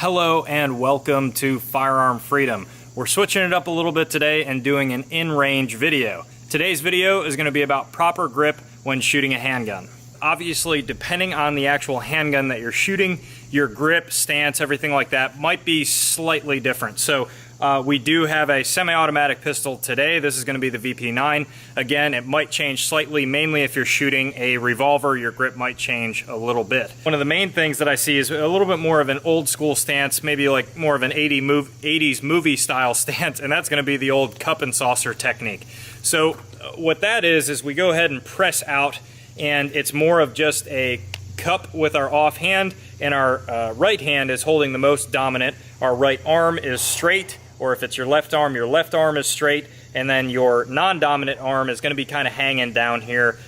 Hello and welcome to Firearm Freedom. We're switching it up a little bit today and doing an in-range video. Today's video is going to be about proper grip when shooting a handgun. Obviously, depending on the actual handgun that you're shooting, your grip, stance, everything like that might be slightly different. So we do have a semi-automatic pistol today. This is going to be the VP9. Again, it might change slightly, mainly if you're shooting a revolver, your grip might change a little bit. One of the main things that I see is a little bit more of an old school stance, maybe like more of an 80s movie style stance, and that's going to be the old cup and saucer technique. So what that is we go ahead and press out, and it's more of just a cup with our off hand, and our right hand is holding the most dominant. Our right arm is straight, or if it's your left arm is straight, and then your non-dominant arm is going to be kind of hanging down here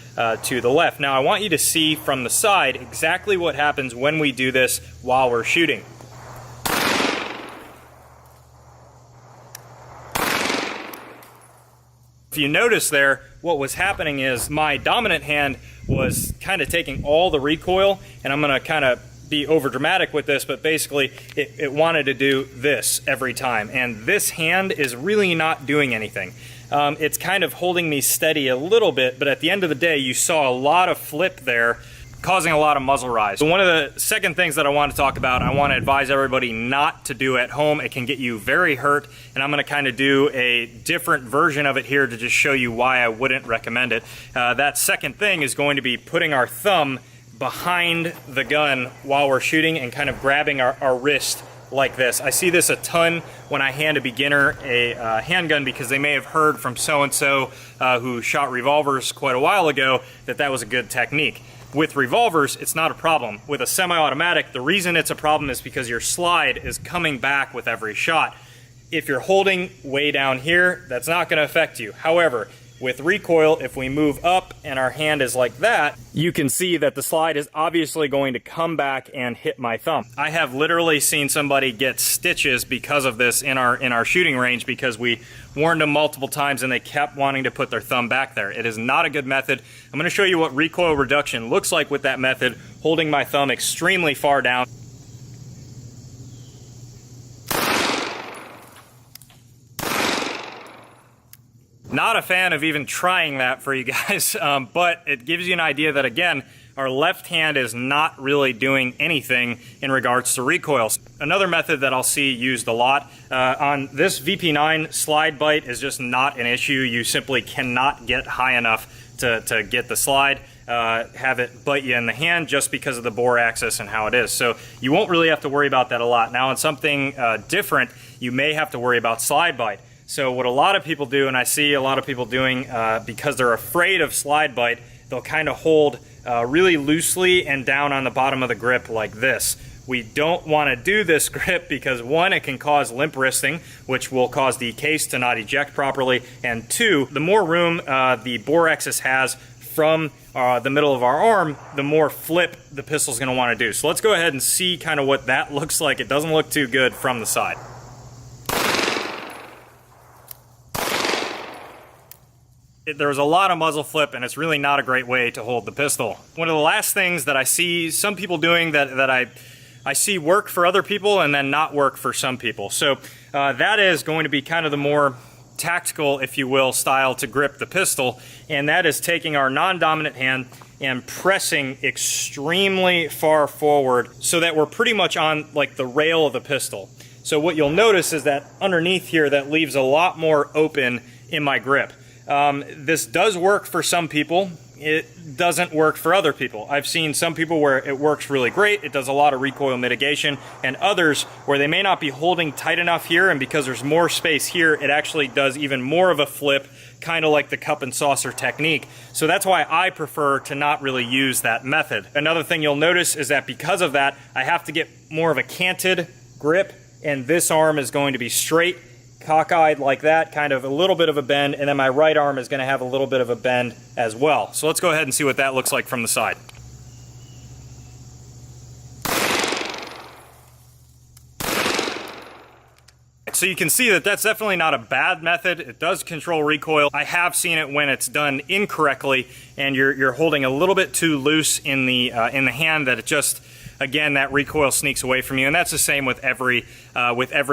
to the left. Now I want you to see from the side exactly what happens when we do this while we're shooting. If you notice there, what was happening is my dominant hand was kind of taking all the recoil, and I'm going to kind of be over dramatic with this, but basically it wanted to do this every time, and this hand is really not doing anything. It's kind of holding me steady a little bit, but at the end of the day you saw a lot of flip there, causing a lot of muzzle rise. So one of the second things that I want to talk about, I want to advise everybody not to do at home. It can get you very hurt, and I'm going to kind of do a different version of it here to just show you why I wouldn't recommend it. That second thing is going to be putting our thumb behind the gun while we're shooting and kind of grabbing our wrist like this. I see this a ton when I hand a beginner a handgun, because they may have heard from so-and-so who shot revolvers quite a while ago that was a good technique. With revolvers, it's not a problem. With a semi-automatic, the reason it's a problem is because your slide is coming back with every shot. If you're holding way down here, that's not going to affect you. However, with recoil, if we move up and our hand is like that, you can see that the slide is obviously going to come back and hit my thumb. I have literally seen somebody get stitches because of this in our shooting range, because we warned them multiple times and they kept wanting to put their thumb back there. It is not a good method. I'm going to show you what recoil reduction looks like with that method, holding my thumb extremely far down. Not a fan of even trying that for you guys, but it gives you an idea that, again, our left hand is not really doing anything in regards to recoil. Another method that I'll see used a lot on this VP9, slide bite is just not an issue. You simply cannot get high enough to get the slide, have it bite you in the hand, just because of the bore axis and how it is. So you won't really have to worry about that a lot. Now on something different, you may have to worry about slide bite. So what a lot of people do, and I see a lot of people doing because they're afraid of slide bite, they'll kind of hold really loosely and down on the bottom of the grip like this. We don't want to do this grip because, one, it can cause limp wristing, which will cause the case to not eject properly, and two, the more room the bore axis has from the middle of our arm, the more flip the pistol's going to want to do. So let's go ahead and see kind of what that looks like. It doesn't look too good from the side. There's a lot of muzzle flip, and it's really not a great way to hold the pistol. One of the last things that I see some people doing that I see work for other people and then not work for some people. So that is going to be kind of the more tactical, if you will, style to grip the pistol, and that is taking our non-dominant hand and pressing extremely far forward so that we're pretty much on like the rail of the pistol. So what you'll notice is that underneath here, that leaves a lot more open in my grip. This does work for some people. It doesn't work for other people. I've seen some people where it works really great, it does a lot of recoil mitigation, and others where they may not be holding tight enough here, and because there's more space here, it actually does even more of a flip, kind of like the cup and saucer technique. So that's why I prefer to not really use that method. Another thing you'll notice is that because of that, I have to get more of a canted grip, and this arm is going to be straight, cockeyed like that, kind of a little bit of a bend, and then my right arm is going to have a little bit of a bend as well. So let's go ahead and see what that looks like from the side. So you can see that that's definitely not a bad method. It does control recoil. I have seen it when it's done incorrectly and you're holding a little bit too loose in the hand, that it just again, that recoil sneaks away from you, and that's the same with every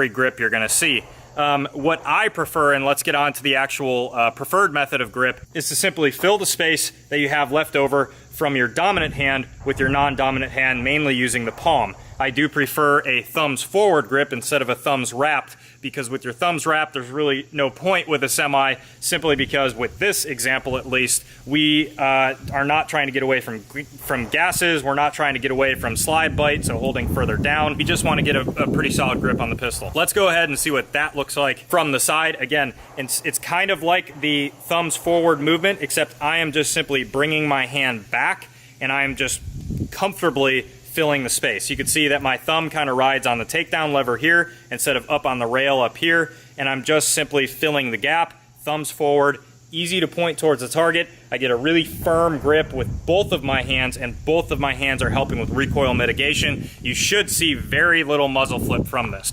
grip you're going to see. What I prefer, and let's get on to the actual preferred method of grip, is to simply fill the space that you have left over from your dominant hand with your non-dominant hand, mainly using the palm. I do prefer a thumbs forward grip instead of a thumbs wrapped, because with your thumbs wrapped, there's really no point with a semi, simply because with this example at least, we are not trying to get away from gases, we're not trying to get away from slide bite, so holding further down. We just want to get a pretty solid grip on the pistol. Let's go ahead and see what that looks like from the side. Again, it's kind of like the thumbs forward movement, except I am just simply bringing my hand back, and I am just comfortably filling the space. You can see that my thumb kind of rides on the takedown lever here instead of up on the rail up here, and I'm just simply filling the gap, thumbs forward, easy to point towards the target. I get a really firm grip with both of my hands, and both of my hands are helping with recoil mitigation. You should see very little muzzle flip from this.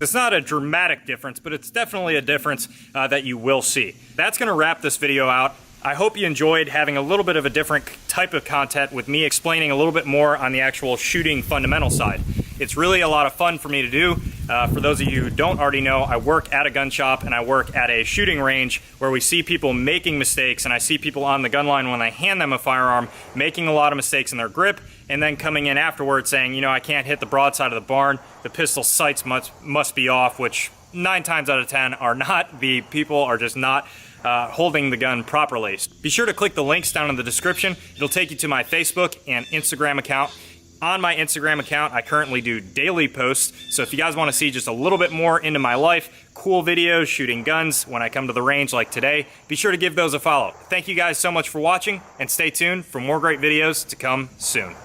It's not a dramatic difference, but it's definitely a difference that you will see. That's going to wrap this video out. I hope you enjoyed having a little bit of a different type of content with me explaining a little bit more on the actual shooting fundamental side. It's really a lot of fun for me to do. For those of you who don't already know, I work at a gun shop and I work at a shooting range where we see people making mistakes, and I see people on the gun line when I hand them a firearm making a lot of mistakes in their grip, and then coming in afterwards saying, you know, I can't hit the broadside of the barn, the pistol sights must be off, which 9 times out of 10 are not. The people are just not holding the gun properly. Be sure to click the links down in the description. It'll take you to my Facebook and Instagram account. On my Instagram account, I currently do daily posts, so if you guys want to see just a little bit more into my life, cool videos, shooting guns when I come to the range like today, be sure to give those a follow. Thank you guys so much for watching, and stay tuned for more great videos to come soon.